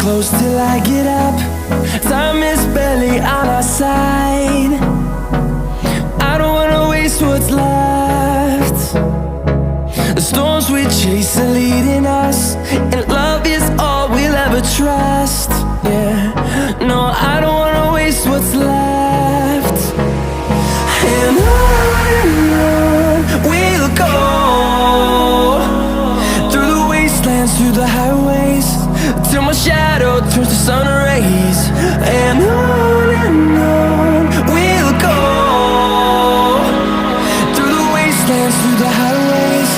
close till I get up. Time is barely on our side. I don't wanna waste what's left. The storms we chase are leading us, and love is all we'll ever trust. Yeah, no, I don't wanna waste what's left. And on we'll go, through the wastelands, through the highways, till my shadow turns to sun rays. And on we'll go, through the wastelands, through the highways,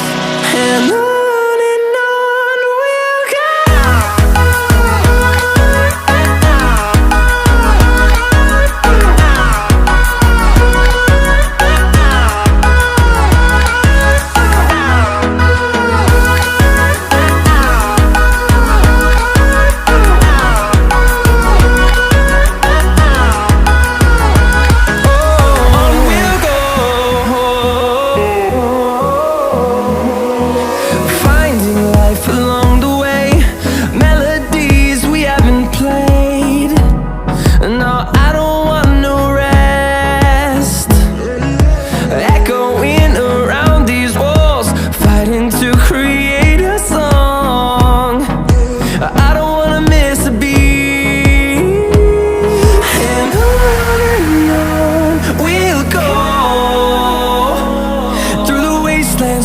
and on.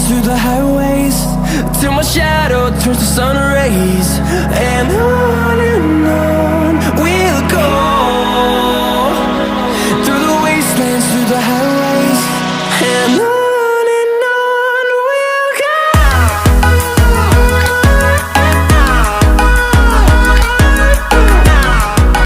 Through the highways, till my shadow turns to sun rays. And on